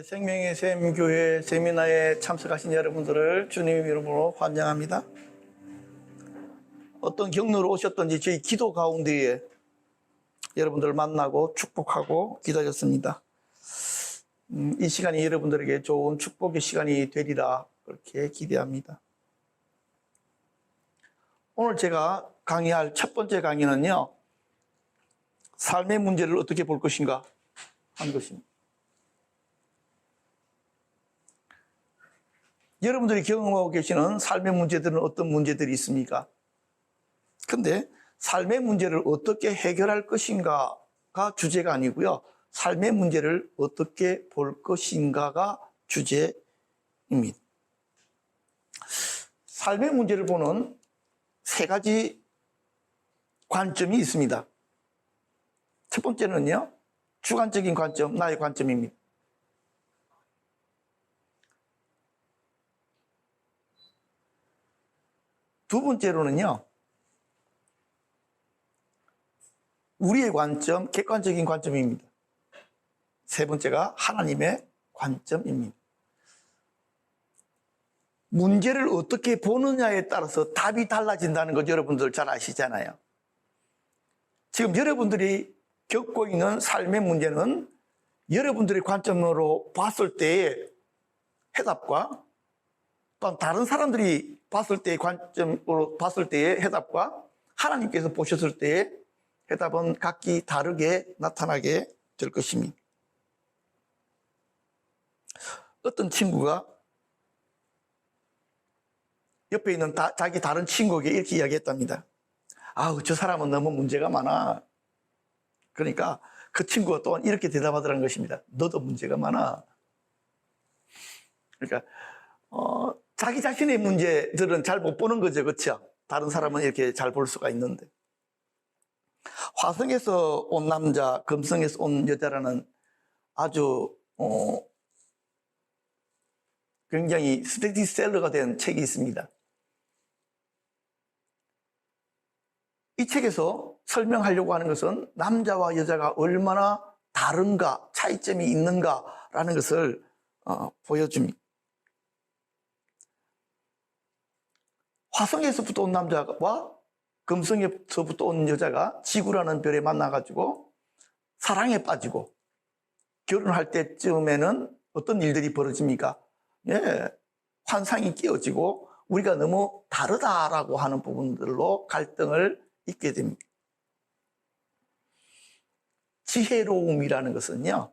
생명의 샘 교회 세미나에 참석하신 여러분들을 주님의 이름으로 환영합니다. 어떤 경로로 오셨던지 저희 기도 가운데에 여러분들을 만나고 축복하고 기다렸습니다. 이 시간이 여러분들에게 좋은 축복의 시간이 되리라 그렇게 기대합니다. 오늘 제가 강의할 첫 번째 강의는요, 삶의 문제를 어떻게 볼 것인가 하는 것입니다. 여러분들이 경험하고 계시는 삶의 문제들은 어떤 문제들이 있습니까? 근데 삶의 문제를 어떻게 해결할 것인가가 주제가 아니고요. 삶의 문제를 어떻게 볼 것인가가 주제입니다. 삶의 문제를 보는 세 가지 관점이 있습니다. 첫 번째는요, 주관적인 관점, 나의 관점입니다. 두 번째로는요, 우리의 관점, 객관적인 관점입니다. 세 번째가 하나님의 관점입니다. 문제를 어떻게 보느냐에 따라서 답이 달라진다는 것 여러분들 잘 아시잖아요. 지금 여러분들이 겪고 있는 삶의 문제는 여러분들의 관점으로 봤을 때의 해답과 또한 다른 사람들이 봤을 때의 관점으로 봤을 때의 해답과 하나님께서 보셨을 때의 해답은 각기 다르게 나타나게 될 것입니다. 어떤 친구가 옆에 있는 자기 다른 친구에게 이렇게 이야기했답니다. 아우, 저 사람은 너무 문제가 많아. 그러니까 그 친구가 또한 이렇게 대답하더라는 것입니다. 너도 문제가 많아. 그러니까 자기 자신의 문제들은 잘 못 보는 거죠, 그렇죠? 다른 사람은 이렇게 잘 볼 수가 있는데. 화성에서 온 남자, 금성에서 온 여자라는 아주 굉장히 스테디셀러가 된 책이 있습니다. 이 책에서 설명하려고 하는 것은 남자와 여자가 얼마나 다른가, 차이점이 있는가라는 것을 보여줍니다. 화성에서부터 온 남자와 금성에서부터 온 여자가 지구라는 별에 만나가지고 사랑에 빠지고 결혼할 때쯤에는 어떤 일들이 벌어집니까? 예, 환상이 깨어지고 우리가 너무 다르다라고 하는 부분들로 갈등을 있게 됩니다. 지혜로움이라는 것은요,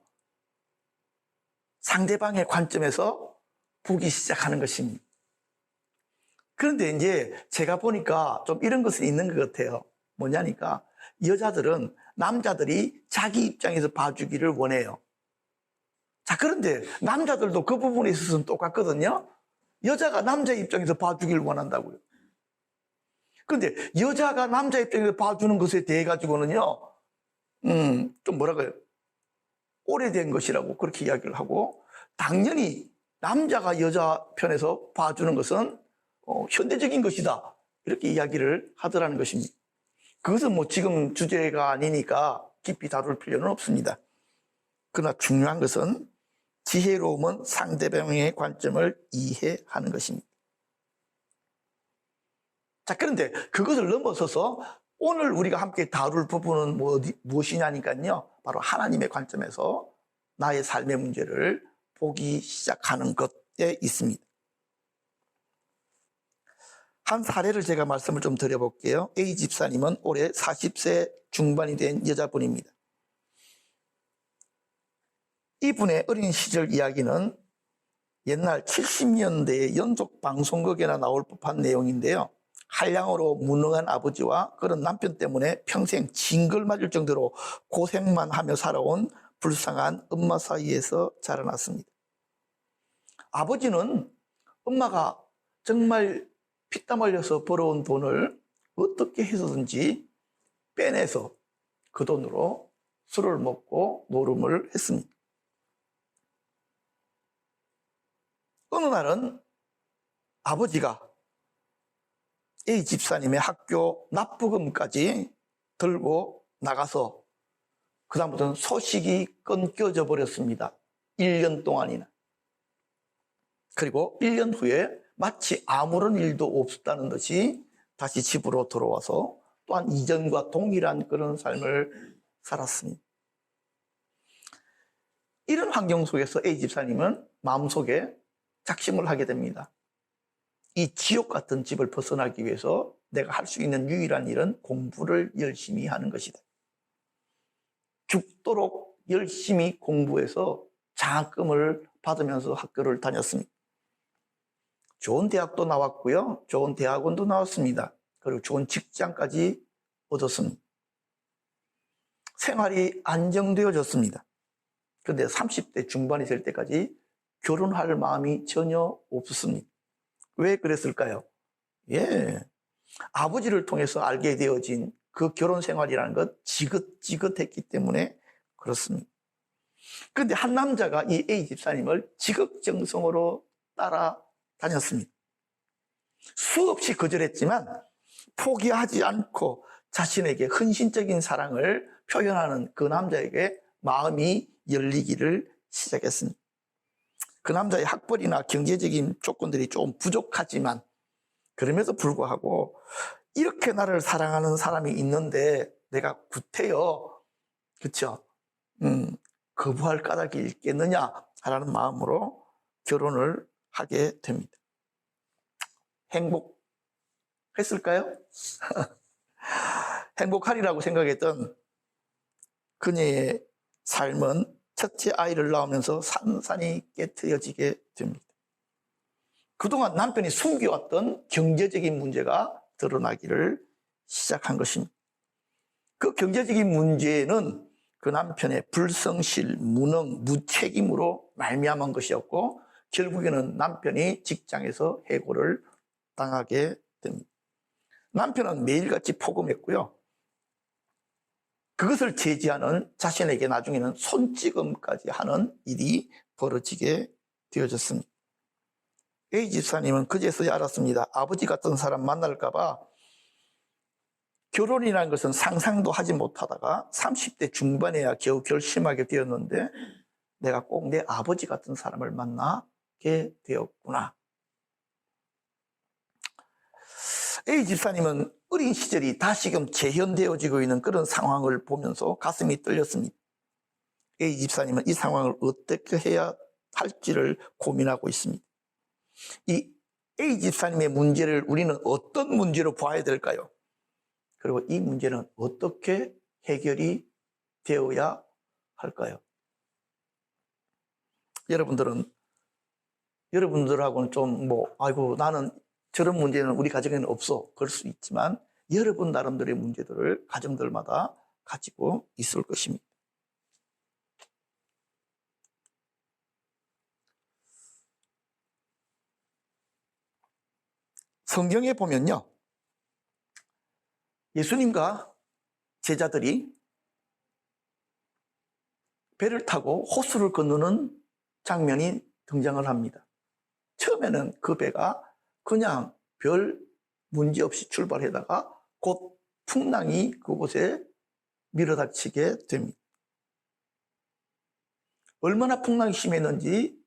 상대방의 관점에서 보기 시작하는 것입니다. 그런데 이제 제가 보니까 좀 이런 것은 있는 것 같아요. 뭐냐니까 여자들은 남자들이 자기 입장에서 봐주기를 원해요. 자, 그런데 남자들도 그 부분에 있어서는 똑같거든요. 여자가 남자 입장에서 봐주기를 원한다고요. 그런데 여자가 남자 입장에서 봐주는 것에 대해 가지고는요, 좀 뭐랄까요, 오래된 것이라고 그렇게 이야기를 하고, 당연히 남자가 여자 편에서 봐주는 것은 현대적인 것이다, 이렇게 이야기를 하더라는 것입니다. 그것은 뭐 지금 주제가 아니니까 깊이 다룰 필요는 없습니다. 그러나 중요한 것은 지혜로움은 상대방의 관점을 이해하는 것입니다. 자, 그런데 그것을 넘어서서 오늘 우리가 함께 다룰 부분은 무엇이냐니까요, 바로 하나님의 관점에서 나의 삶의 문제를 보기 시작하는 것에 있습니다. 한 사례를 제가 말씀을 좀 드려볼게요. A 집사님은 올해 40세 중반이 된 여자분입니다. 이분의 어린 시절 이야기는 옛날 70년대의 연속 방송국에나 나올 법한 내용인데요. 한량으로 무능한 아버지와 그런 남편 때문에 평생 징글 맞을 정도로 고생만 하며 살아온 불쌍한 엄마 사이에서 자라났습니다. 아버지는 엄마가 정말 피땀 흘려서 벌어온 돈을 어떻게 해서든지 빼내서 그 돈으로 술을 먹고 노름을 했습니다. 어느 날은 아버지가 A 집사님의 학교 납부금까지 들고 나가서 그다음부터는 소식이 끊겨져 버렸습니다. 1년 동안이나. 그리고 1년 후에 마치 아무런 일도 없었다는 듯이 다시 집으로 돌아와서 또한 이전과 동일한 그런 삶을 살았습니다. 이런 환경 속에서 A 집사님은 마음속에 작심을 하게 됩니다. 이 지옥 같은 집을 벗어나기 위해서 내가 할 수 있는 유일한 일은 공부를 열심히 하는 것이다. 죽도록 열심히 공부해서 장학금을 받으면서 학교를 다녔습니다. 좋은 대학도 나왔고요. 좋은 대학원도 나왔습니다. 그리고 좋은 직장까지 얻었습니다. 생활이 안정되어졌습니다. 그런데 30대 중반이 될 때까지 결혼할 마음이 전혀 없었습니다. 왜 그랬을까요? 아버지를 통해서 알게 되어진 그 결혼 생활이라는 것 지긋지긋했기 때문에 그렇습니다. 그런데 한 남자가 이 A 집사님을 지극정성으로 따라다녔습니다. 수없이 거절했지만 포기하지 않고 자신에게 헌신적인 사랑을 표현하는 그 남자에게 마음이 열리기를 시작했습니다. 그 남자의 학벌이나 경제적인 조건들이 좀 부족하지만 그럼에도 불구하고 이렇게 나를 사랑하는 사람이 있는데 내가 구태여 그렇죠? 거부할 까닭이 있겠느냐라는 마음으로 결혼을 하게 됩니다. 행복했을까요? 행복하리라고 생각했던 그녀의 삶은 첫째 아이를 낳으면서 산산이 깨트려지게 됩니다. 그동안 남편이 숨겨왔던 경제적인 문제가 드러나기를 시작한 것입니다. 그 경제적인 문제는 그 남편의 불성실, 무능, 무책임으로 말미암은 것이었고 결국에는 남편이 직장에서 해고를 당하게 됩니다. 남편은 매일같이 포금했고요. 그것을 제지하는 자신에게 나중에는 손찌검까지 하는 일이 벌어지게 되어졌습니다. A 집사님은 그제서야 알았습니다. 아버지 같은 사람 만날까 봐 결혼이라는 것은 상상도 하지 못하다가 30대 중반에야 겨우 결심하게 되었는데 내가 꼭 내 아버지 같은 사람을 만나게 되었구나. A 집사님은 어린 시절이 다시금 재현되어지고 있는 그런 상황을 보면서 가슴이 떨렸습니다. A 집사님은 이 상황을 어떻게 해야 할지를 고민하고 있습니다. 이 A 집사님의 문제를 우리는 어떤 문제로 봐야 될까요? 그리고 이 문제는 어떻게 해결이 되어야 할까요? 여러분들하고는 좀 아이고 나는 저런 문제는 우리 가정에는 없어. 그럴 수 있지만 여러분 나름대로의 문제들을 가정들마다 가지고 있을 것입니다. 성경에 보면요. 예수님과 제자들이 배를 타고 호수를 건너는 장면이 등장을 합니다. 처음에는 그 배가 그냥 별 문제 없이 출발하다가 곧 풍랑이 그곳에 밀어닥치게 됩니다. 얼마나 풍랑이 심했는지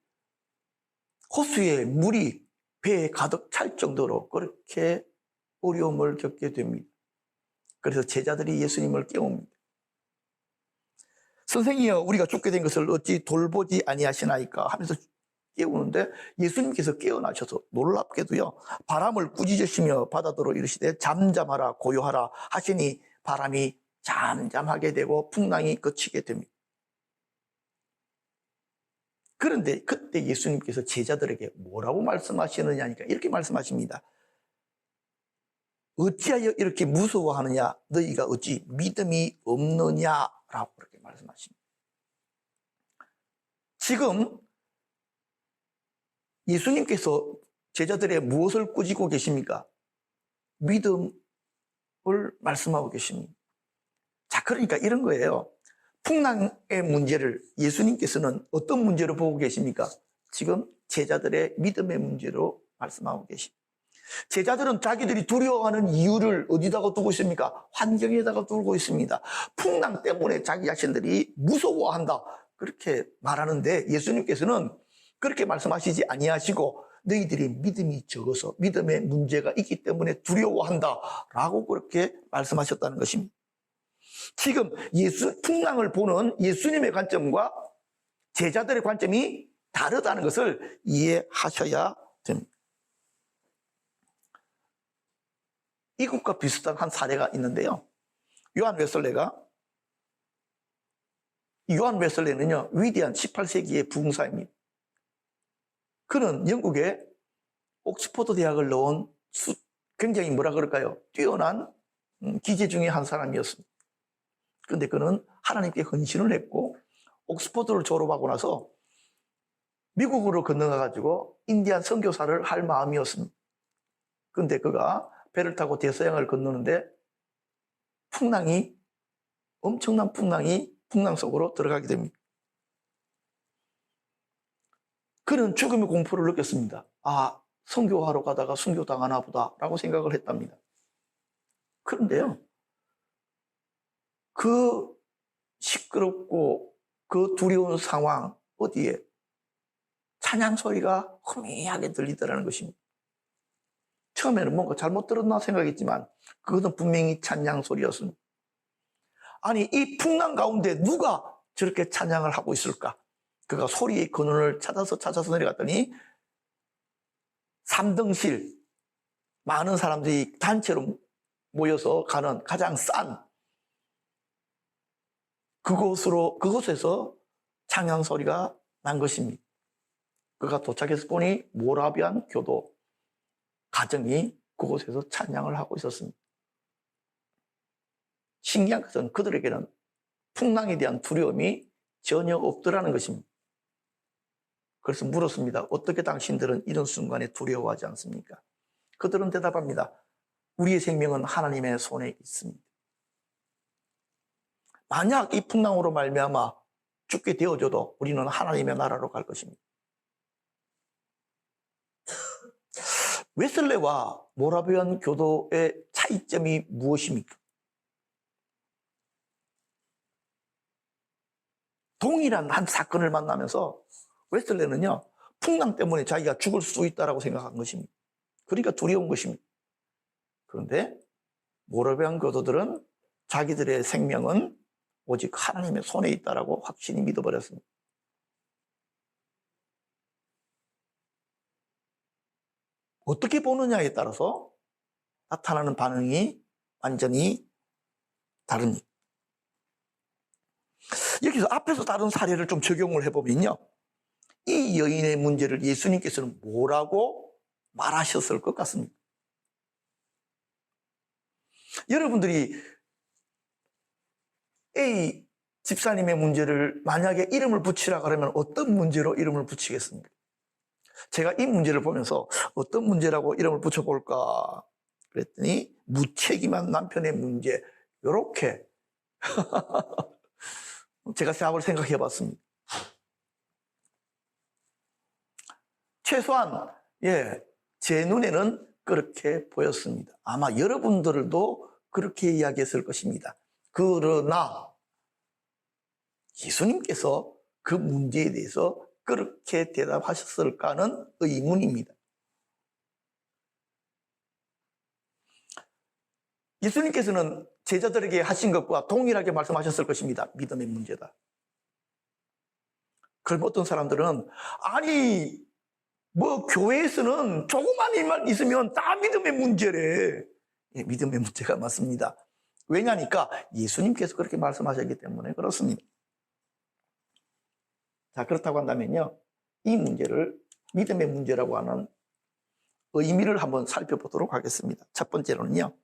호수에 물이 배에 가득 찰 정도로 그렇게 어려움을 겪게 됩니다. 그래서 제자들이 예수님을 깨웁니다. 선생이여, 우리가 죽게 된 것을 어찌 돌보지 아니하시나이까 하면서 깨우는데 예수님께서 깨어나셔서 놀랍게도요, 바람을 꾸짖으시며 바다더러 이르시되 잠잠하라 고요하라 하시니 바람이 잠잠하게 되고 풍랑이 그치게 됩니다. 그런데 그때 예수님께서 제자들에게 뭐라고 말씀하시느냐니까 이렇게 말씀하십니다. 어찌하여 이렇게 무서워하느냐? 너희가 어찌 믿음이 없느냐라고 그렇게 말씀하십니다. 지금 예수님께서 제자들의 무엇을 꾸짖고 계십니까? 믿음을 말씀하고 계십니다. 자, 그러니까 이런 거예요. 풍랑의 문제를 예수님께서는 어떤 문제로 보고 계십니까? 지금 제자들의 믿음의 문제로 말씀하고 계십니다. 제자들은 자기들이 두려워하는 이유를 어디다가 두고 있습니까? 환경에다가 두고 있습니다. 풍랑 때문에 자기 자신들이 무서워한다. 그렇게 말하는데 예수님께서는 그렇게 말씀하시지 아니하시고 너희들이 믿음이 적어서 믿음에 문제가 있기 때문에 두려워한다라고 그렇게 말씀하셨다는 것입니다. 지금 풍랑을 보는 예수님의 관점과 제자들의 관점이 다르다는 것을 이해하셔야 됩니다. 이것과 비슷한 한 사례가 있는데요. 요한 웨슬레는요, 위대한 18세기의 부흥사입니다. 그는 영국의 옥스퍼드 대학을 나온 굉장히 뛰어난 기재 중에 한 사람이었습니다. 그런데 그는 하나님께 헌신을 했고 옥스퍼드를 졸업하고 나서 미국으로 건너가가지고 인디안 선교사를 할 마음이었습니다. 그런데 그가 배를 타고 대서양을 건너는데 엄청난 풍랑 속으로 들어가게 됩니다. 그는 죽음의 공포를 느꼈습니다. 선교하러 가다가 순교당하나 보다라고 생각을 했답니다. 그런데요, 그 시끄럽고 그 두려운 상황 어디에 찬양 소리가 희미하게 들리더라는 것입니다. 처음에는 뭔가 잘못 들었나 생각했지만 그것은 분명히 찬양 소리였습니다. 아니, 이 풍랑 가운데 누가 저렇게 찬양을 하고 있을까? 그가 소리의 근원을 찾아서 내려갔더니 3등실, 많은 사람들이 단체로 모여서 가는 가장 싼 그곳에서 찬양 소리가 난 것입니다. 그가 도착해서 보니 모라비안 교도 가정이 그곳에서 찬양을 하고 있었습니다. 신기한 것은 그들에게는 풍랑에 대한 두려움이 전혀 없더라는 것입니다. 그래서 물었습니다. 어떻게 당신들은 이런 순간에 두려워하지 않습니까? 그들은 대답합니다. 우리의 생명은 하나님의 손에 있습니다. 만약 이 풍랑으로 말미암아 죽게 되어져도 우리는 하나님의 나라로 갈 것입니다. 웨슬레와 모라비안 교도의 차이점이 무엇입니까? 동일한 한 사건을 만나면서 웨슬레는요, 풍랑 때문에 자기가 죽을 수 있다고 생각한 것입니다. 그러니까 두려운 것입니다. 그런데 모라비안 교도들은 자기들의 생명은 오직 하나님의 손에 있다고 확신히 믿어버렸습니다. 어떻게 보느냐에 따라서 나타나는 반응이 완전히 다릅니다. 여기서 앞에서 다른 사례를 좀 적용을 해보면요, 이 여인의 문제를 예수님께서는 뭐라고 말하셨을 것 같습니다. 여러분들이 A 집사님의 문제를 만약에 이름을 붙이라 그러면 어떤 문제로 이름을 붙이겠습니까? 제가 이 문제를 보면서 어떤 문제라고 이름을 붙여볼까 그랬더니 무책임한 남편의 문제, 이렇게 제가 생각해 봤습니다. 최소한 제 눈에는 그렇게 보였습니다. 아마 여러분들도 그렇게 이야기했을 것입니다. 그러나 예수님께서 그 문제에 대해서 그렇게 대답하셨을까는 의문입니다. 예수님께서는 제자들에게 하신 것과 동일하게 말씀하셨을 것입니다. 믿음의 문제다. 그럼 어떤 사람들은 교회에서는 조그만 일만 있으면 다 믿음의 문제래. 믿음의 문제가 맞습니다. 왜냐니까 예수님께서 그렇게 말씀하셨기 때문에 그렇습니다. 자, 그렇다고 한다면요, 이 문제를 믿음의 문제라고 하는 의미를 한번 살펴보도록 하겠습니다. 첫 번째로는요,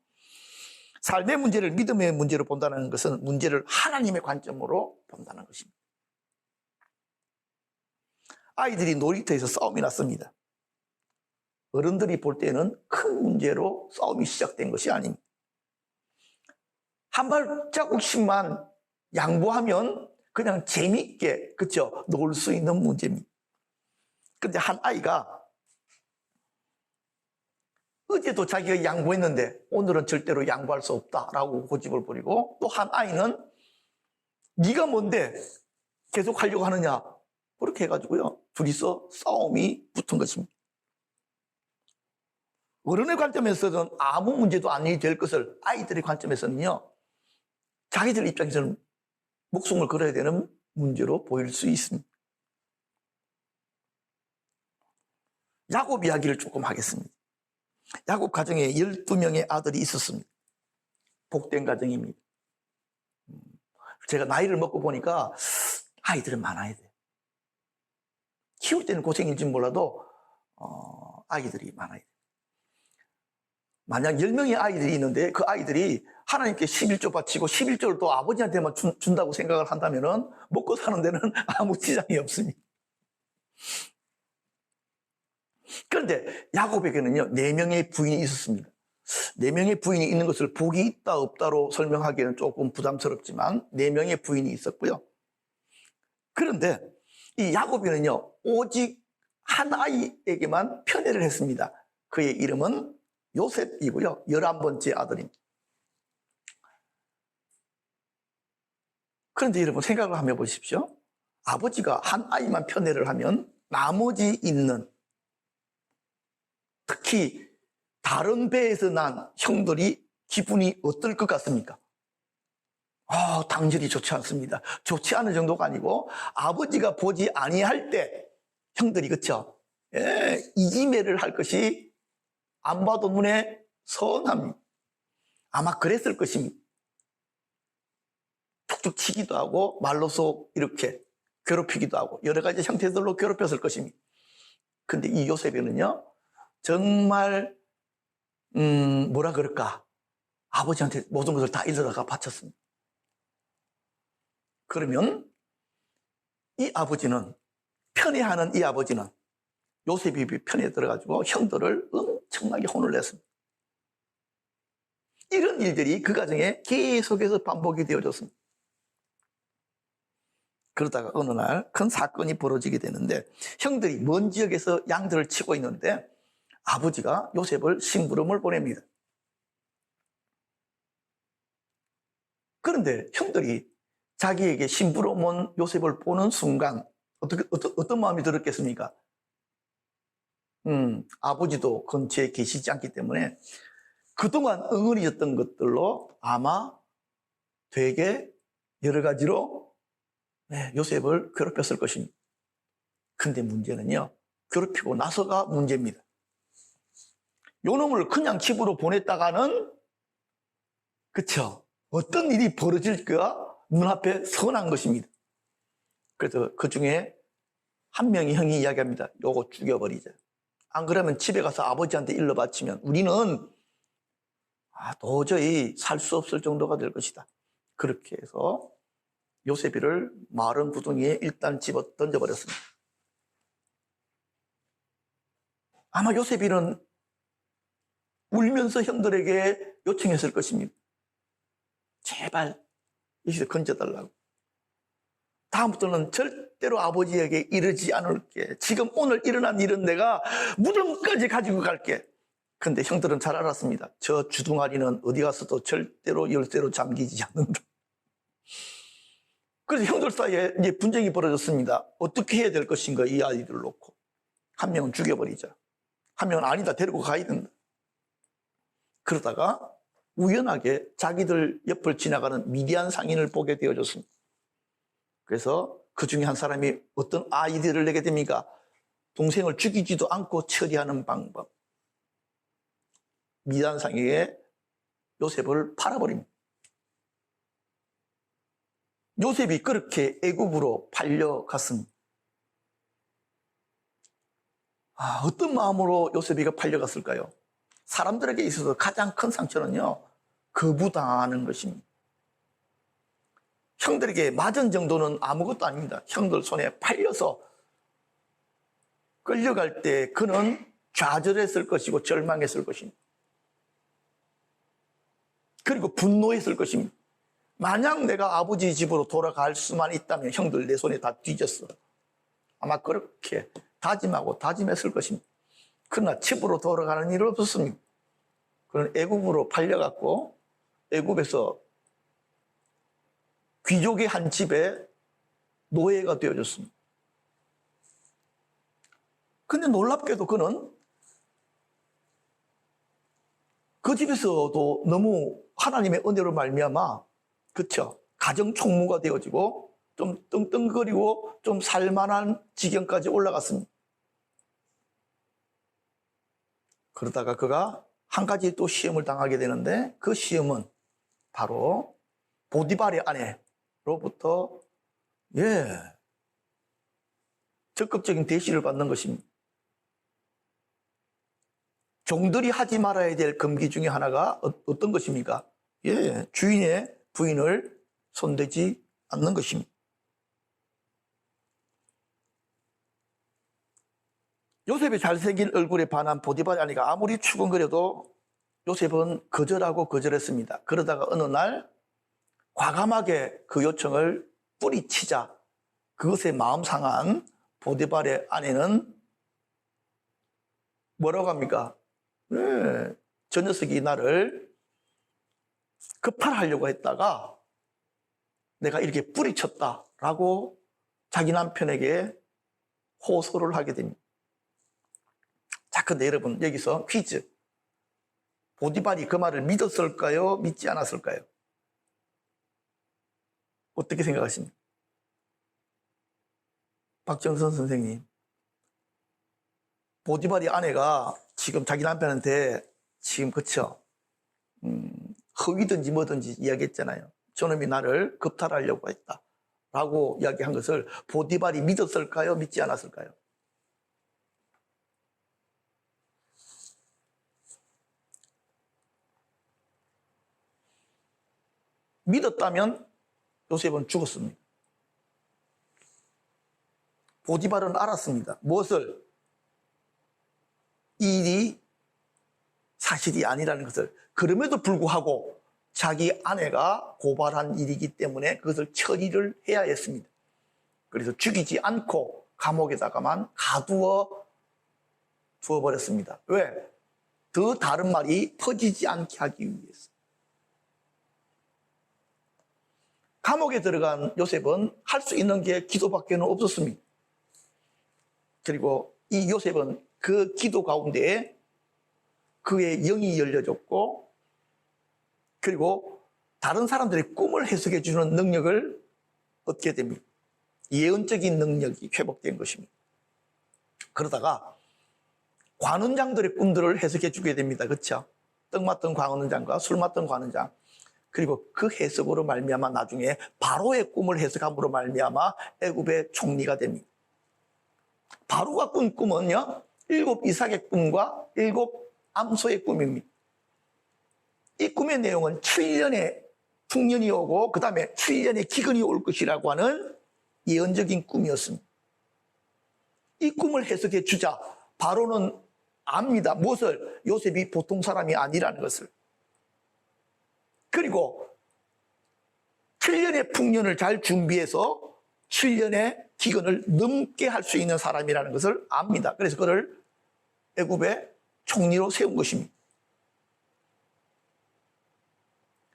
삶의 문제를 믿음의 문제로 본다는 것은 문제를 하나님의 관점으로 본다는 것입니다. 아이들이 놀이터에서 싸움이 났습니다. 어른들이 볼 때는 큰 문제로 싸움이 시작된 것이 아닙니다. 한 발자국씩만 양보하면 그냥 재미있게, 놀 수 있는 문제입니다. 그런데 한 아이가 어제도 자기가 양보했는데 오늘은 절대로 양보할 수 없다라고 고집을 부리고, 또 한 아이는 네가 뭔데? 계속 하려고 하느냐? 그렇게 해가지고요. 둘이서 싸움이 붙은 것입니다. 어른의 관점에서는 아무 문제도 아니 될 것을 아이들의 관점에서는요, 자기들 입장에서는 목숨을 걸어야 되는 문제로 보일 수 있습니다. 야곱 이야기를 조금 하겠습니다. 야곱 가정에 12명의 아들이 있었습니다. 복된 가정입니다. 제가 나이를 먹고 보니까 아이들은 많아야 돼요. 키울 때는 고생인지 몰라도 아이들이 많아야 돼요. 만약 10명의 아이들이 있는데 그 아이들이 하나님께 11조 바치고 11조를 또 아버지한테만 준다고 생각을 한다면 먹고 사는 데는 아무 지장이 없습니다. 그런데 야곱에게는요, 4명의 부인이 있었습니다. 4명의 부인이 있는 것을 복이 있다 없다로 설명하기에는 조금 부담스럽지만 4명의 부인이 있었고요. 그런데 이 야곱이는요, 오직 한 아이에게만 편애를 했습니다. 그의 이름은 요셉이고요. 11번째 아들입니다. 그런데 여러분 생각을 한번 해보십시오. 아버지가 한 아이만 편애를 하면 나머지 있는, 특히 다른 배에서 난 형들이 기분이 어떨 것 같습니까? 당연히 좋지 않습니다. 좋지 않은 정도가 아니고 아버지가 보지 아니할 때 형들이, 그쵸? 이지매를 할 것이 안 봐도 눈에 선합니다. 아마 그랬을 것입니다. 툭툭 치기도 하고 말로서 이렇게 괴롭히기도 하고 여러 가지 형태들로 괴롭혔을 것입니다. 근데 이 요셉에는요, 정말 뭐라 그럴까, 아버지한테 모든 것을 다 일러다가 바쳤습니다. 그러면 이 아버지는, 편애하는 이 아버지는 요셉이 편에 들어가지고 형들을 엄청나게 혼을 냈습니다. 이런 일들이 그 가정에 계속해서 반복이 되어졌습니다. 그러다가 어느 날 큰 사건이 벌어지게 되는데, 형들이 먼 지역에서 양들을 치고 있는데 아버지가 요셉을 심부름을 보냅니다. 그런데 형들이 자기에게 심부름 온 요셉을 보는 순간 어떤 마음이 들었겠습니까? 아버지도 근처에 계시지 않기 때문에 그동안 응어리였던 것들로 아마 되게 여러 가지로 요셉을 괴롭혔을 것입니다. 근데 문제는요, 괴롭히고 나서가 문제입니다. 요놈을 그냥 집으로 보냈다가는, 그쵸, 어떤 일이 벌어질까 눈앞에 선한 것입니다. 그래서 그 중에 한 명이 형이 이야기합니다. 요거 죽여버리자. 안 그러면 집에 가서 아버지한테 일러 바치면 우리는 도저히 살 수 없을 정도가 될 것이다. 그렇게 해서 요셉이를 마른 부둥이에 일단 집어 던져버렸습니다. 아마 요셉이는 울면서 형들에게 요청했을 것입니다. 제발 여기서 건져달라고. 다음부터는 절대로 아버지에게 이르지 않을게. 지금 오늘 일어난 일은 내가 무덤까지 가지고 갈게. 근데 형들은 잘 알았습니다. 저 주둥아리는 어디 가서도 절대로 열쇠로 잠기지 않는다. 그래서 형들 사이에 이제 분쟁이 벌어졌습니다. 어떻게 해야 될 것인가, 이 아이들을 놓고. 한 명은 죽여버리자. 한 명은 아니다, 데리고 가야 된다. 그러다가 우연하게 자기들 옆을 지나가는 미디안 상인을 보게 되어졌습니다. 그래서 그 중에 한 사람이 어떤 아이디어를 내게 됩니까? 동생을 죽이지도 않고 처리하는 방법. 미디안 상인에게 요셉을 팔아버립니다. 요셉이 그렇게 애굽으로 팔려갔습니다. 어떤 마음으로 요셉이가 팔려갔을까요? 사람들에게 있어서 가장 큰 상처는요, 거부당하는 것입니다. 형들에게 맞은 정도는 아무것도 아닙니다. 형들 손에 팔려서 끌려갈 때 그는 좌절했을 것이고 절망했을 것입니다. 그리고 분노했을 것입니다. 만약 내가 아버지 집으로 돌아갈 수만 있다면 형들 내 손에 다 뒤졌어. 아마 그렇게 다짐하고 다짐했을 것입니다. 그러나 집으로 돌아가는 일은 없었습니다. 그는 애굽으로 팔려갔고 애굽에서 귀족의 한 집에 노예가 되어졌습니다. 근데 놀랍게도 그는 그 집에서도 너무 하나님의 은혜로 말미암아, 그쵸, 가정 총무가 되어지고 좀 떵떵거리고 좀 살만한 지경까지 올라갔습니다. 그러다가 그가 한 가지 또 시험을 당하게 되는데, 그 시험은 바로 보디발의 아내로부터 적극적인 대시를 받는 것입니다. 종들이 하지 말아야 될 금기 중에 하나가 어떤 것입니까? 주인의 부인을 손대지 않는 것입니다. 요셉의 잘생긴 얼굴에 반한 보디발의 아내가 아무리 추궁거려도 요셉은 거절하고 거절했습니다. 그러다가 어느 날 과감하게 그 요청을 뿌리치자 그것에 마음 상한 보디발의 아내는 뭐라고 합니까? 저 녀석이 나를 급발하려고 했다가 내가 이렇게 뿌리쳤다라고 자기 남편에게 호소를 하게 됩니다. 자, 근데 여러분, 여기서 퀴즈. 보디발이 그 말을 믿었을까요? 믿지 않았을까요? 어떻게 생각하십니까? 박정선 선생님. 보디발이 아내가 지금 자기 남편한테 지금, 그쵸, 허위든지 뭐든지 이야기했잖아요. 저놈이 나를 겁탈하려고 했다 라고 이야기한 것을 보디발이 믿었을까요? 믿지 않았을까요? 믿었다면 요셉은 죽었습니다. 보디발은 알았습니다. 무엇을? 이 일이 사실이 아니라는 것을. 그럼에도 불구하고 자기 아내가 고발한 일이기 때문에 그것을 처리를 해야 했습니다. 그래서 죽이지 않고 감옥에다가만 가두어 두어버렸습니다. 왜? 더 다른 말이 퍼지지 않게 하기 위해서. 감옥에 들어간 요셉은 할 수 있는 게 기도밖에 없었습니다. 그리고 이 요셉은 그 기도 가운데에 그의 영이 열려졌고, 그리고 다른 사람들의 꿈을 해석해 주는 능력을 얻게 됩니다. 예언적인 능력이 회복된 것입니다. 그러다가 관원장들의 꿈들을 해석해 주게 됩니다. 그렇죠? 떡 맞던 관원장과 술 맞던 관원장, 그리고 그 해석으로 말미암아 나중에 바로의 꿈을 해석함으로 말미암아 애굽의 총리가 됩니다. 바로가 꾼 꿈은요, 7 이삭의 꿈과 7 암소의 꿈입니다. 이 꿈의 내용은 7년의 풍년이 오고 그 다음에 7년의 기근이 올 것이라고 하는 예언적인 꿈이었습니다. 이 꿈을 해석해 주자 바로는 압니다. 무엇을? 요셉이 보통 사람이 아니라는 것을. 그리고 7년의 풍년을 잘 준비해서 7년의 기근을 넘게 할 수 있는 사람이라는 것을 압니다. 그래서 그를 애굽의 총리로 세운 것입니다.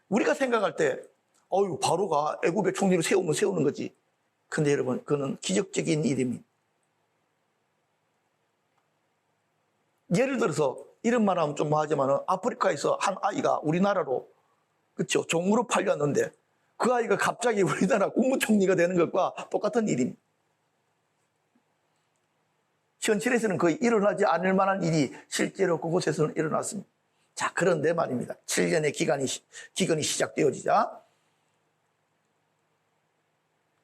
우리가 생각할 때 바로가 애굽의 총리로 세우면 세우는 거지. 근데 여러분, 그는 기적적인 일입니다. 예를 들어서 이런 말 하면 좀 뭐하지만 아프리카에서 한 아이가 우리나라로, 그렇죠, 종으로 팔렸는데 그 아이가 갑자기 우리나라 국무총리가 되는 것과 똑같은 일입니다. 현실에서는 거의 일어나지 않을 만한 일이 실제로 그곳에서는 일어났습니다. 자, 그런데 말입니다. 7년의 기근이 시작되어지자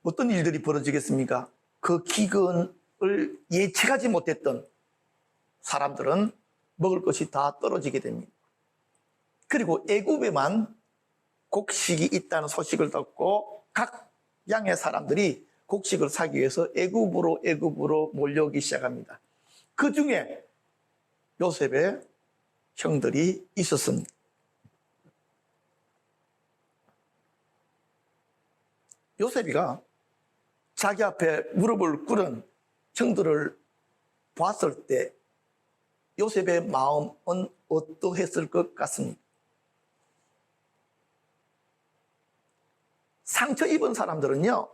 어떤 일들이 벌어지겠습니까? 그 기근을 예측하지 못했던 사람들은 먹을 것이 다 떨어지게 됩니다. 그리고 애굽에만 곡식이 있다는 소식을 듣고 각 양의 사람들이 곡식을 사기 위해서 애굽으로 몰려오기 시작합니다. 그 중에 요셉의 형들이 있었습니다. 요셉이가 자기 앞에 무릎을 꿇은 형들을 봤을 때 요셉의 마음은 어떠했을 것 같습니까? 상처 입은 사람들은요,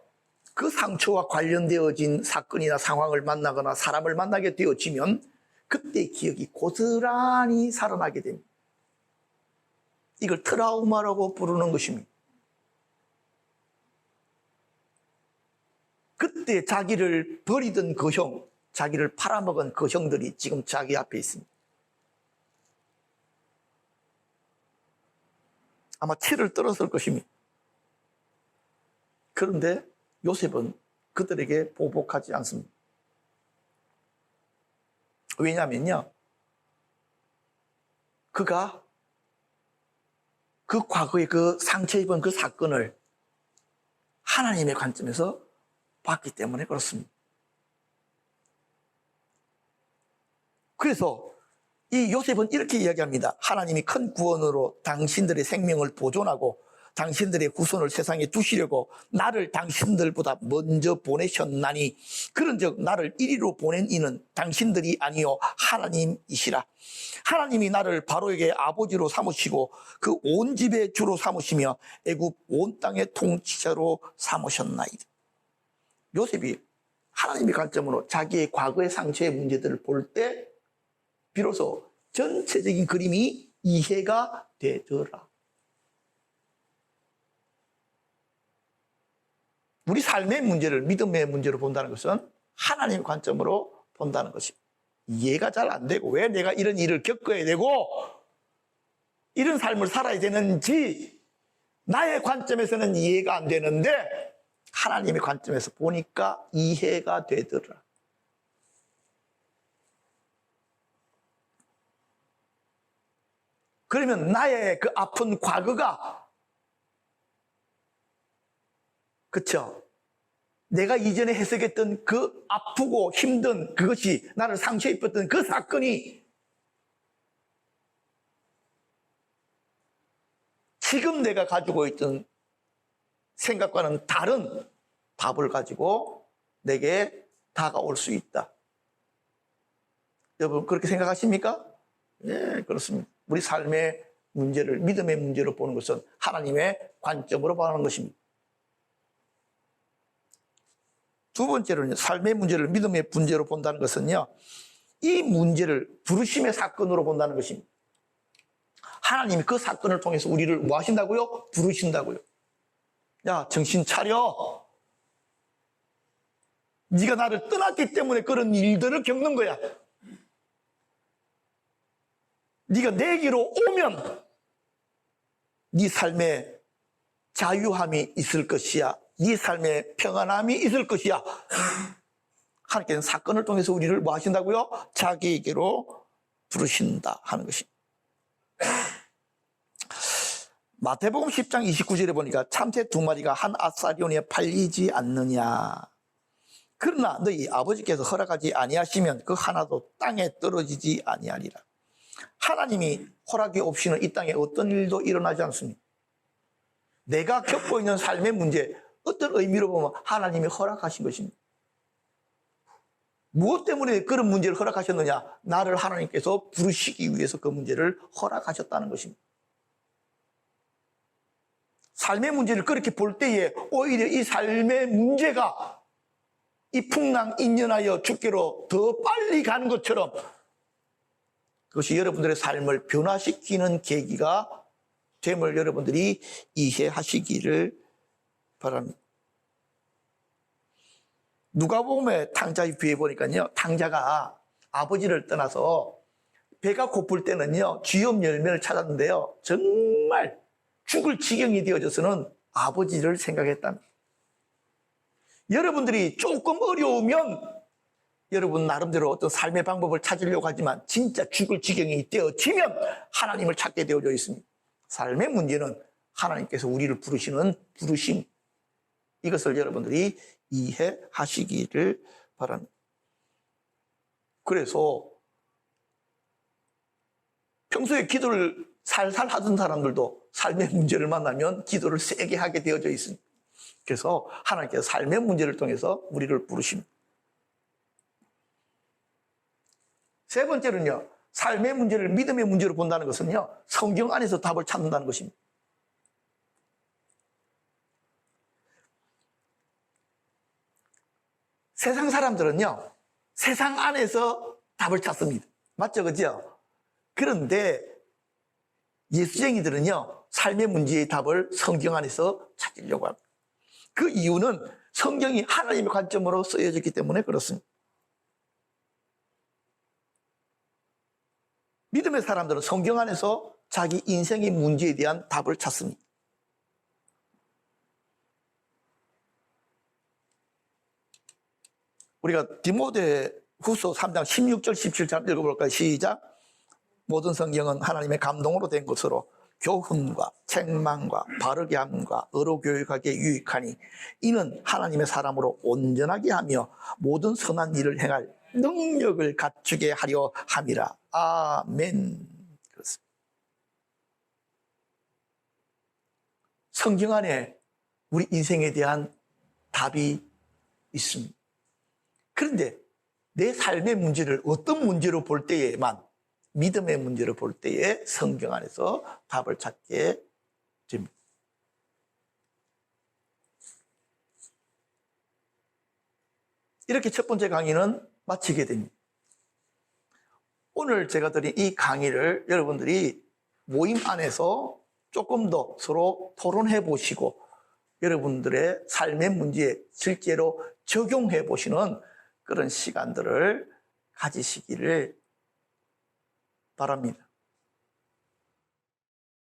그 상처와 관련되어진 사건이나 상황을 만나거나 사람을 만나게 되어지면 그때 기억이 고스란히 살아나게 됩니다. 이걸 트라우마라고 부르는 것입니다. 그때 자기를 버리던 그 형, 자기를 팔아먹은 그 형들이 지금 자기 앞에 있습니다. 아마 치를 떨었을 것입니다. 그런데 요셉은 그들에게 보복하지 않습니다. 왜냐면요, 그가 그 과거의 그 상처 입은 그 사건을 하나님의 관점에서 봤기 때문에 그렇습니다. 그래서 이 요셉은 이렇게 이야기합니다. 하나님이 큰 구원으로 당신들의 생명을 보존하고 당신들의 후손을 세상에 두시려고 나를 당신들보다 먼저 보내셨나니 그런즉 나를 이리로 보낸 이는 당신들이 아니요 하나님이시라. 하나님이 나를 바로에게 아버지로 삼으시고 그 온 집의 주로 삼으시며 애굽 온 땅의 통치자로 삼으셨나이다. 요셉이 하나님의 관점으로 자기의 과거의 상처의 문제들을 볼 때 비로소 전체적인 그림이 이해가 되더라. 우리 삶의 문제를 믿음의 문제로 본다는 것은 하나님의 관점으로 본다는 것입니다. 이해가 잘 안 되고 왜 내가 이런 일을 겪어야 되고 이런 삶을 살아야 되는지 나의 관점에서는 이해가 안 되는데 하나님의 관점에서 보니까 이해가 되더라. 그러면 나의 그 아픈 과거가, 그쵸? 내가 이전에 해석했던 그 아프고 힘든 그것이 나를 상처 입혔던 그 사건이 지금 내가 가지고 있던 생각과는 다른 답을 가지고 내게 다가올 수 있다. 여러분 그렇게 생각하십니까? 예, 그렇습니다. 우리 삶의 문제를 믿음의 문제로 보는 것은 하나님의 관점으로 보는 것입니다. 두 번째로는 삶의 문제를 믿음의 문제로 본다는 것은요, 이 문제를 부르심의 사건으로 본다는 것입니다. 하나님이 그 사건을 통해서 우리를 뭐 하신다고요? 부르신다고요. 야, 정신 차려. 네가 나를 떠났기 때문에 그런 일들을 겪는 거야. 네가 내게로 오면 네 삶에 자유함이 있을 것이야. 네 삶에 평안함이 있을 것이야. 하나님께서는 사건을 통해서 우리를 뭐 하신다고요? 자기에게로 부르신다 하는 것입니다. 마태복음 10장 29절에 보니까 참새 두 마리가 한 아사리온에 팔리지 않느냐. 그러나 너희 아버지께서 허락하지 아니하시면 그 하나도 땅에 떨어지지 아니하리라. 하나님이 허락이 없이는 이 땅에 어떤 일도 일어나지 않습니다. 내가 겪고 있는 삶의 문제, 어떤 의미로 보면 하나님이 허락하신 것입니다. 무엇 때문에 그런 문제를 허락하셨느냐? 나를 하나님께서 부르시기 위해서 그 문제를 허락하셨다는 것입니다. 삶의 문제를 그렇게 볼 때에 오히려 이 삶의 문제가 이 풍랑인연하여 주께로 더 빨리 가는 것처럼 그것이 여러분들의 삶을 변화시키는 계기가 됨을 여러분들이 이해하시기를 바랍니다. 누가복음의 탕자의 비에 보니까요, 탕자가 아버지를 떠나서 배가 고플 때는요 쥐염 열매를 찾았는데요, 정말 죽을 지경이 되어져서는 아버지를 생각했답니다. 여러분들이 조금 어려우면 여러분 나름대로 어떤 삶의 방법을 찾으려고 하지만 진짜 죽을 지경이 되어지면 하나님을 찾게 되어져 있습니다. 삶의 문제는 하나님께서 우리를 부르시는 부르심, 이것을 여러분들이 이해하시기를 바랍니다. 그래서 평소에 기도를 살살 하던 사람들도 삶의 문제를 만나면 기도를 세게 하게 되어져 있습니다. 그래서 하나님께서 삶의 문제를 통해서 우리를 부르십니다. 세 번째는요, 삶의 문제를 믿음의 문제로 본다는 것은요, 성경 안에서 답을 찾는다는 것입니다. 세상 사람들은요, 세상 안에서 답을 찾습니다. 맞죠? 그죠? 그런데 예수쟁이들은요, 삶의 문제의 답을 성경 안에서 찾으려고 합니다. 그 이유는 성경이 하나님의 관점으로 쓰여졌기 때문에 그렇습니다. 믿음의 사람들은 성경 안에서 자기 인생의 문제에 대한 답을 찾습니다. 우리가 디모데후서 3장 16절 17절 읽어볼까요? 시작. 모든 성경은 하나님의 감동으로 된 것으로 교훈과 책망과 바르게 함과 의로 교육하기에 유익하니 이는 하나님의 사람으로 온전하게 하며 모든 선한 일을 행할 능력을 갖추게 하려 함이라. 아멘. 그렇습니다. 성경 안에 우리 인생에 대한 답이 있습니다. 그런데 내 삶의 문제를 어떤 문제로 볼 때에만, 믿음의 문제를 볼 때에 성경 안에서 답을 찾게 됩니다. 이렇게 첫 번째 강의는 마치게 됩니다. 오늘 제가 드린 이 강의를 여러분들이 모임 안에서 조금 더 서로 토론해 보시고 여러분들의 삶의 문제에 실제로 적용해 보시는 그런 시간들을 가지시기를 바랍니다.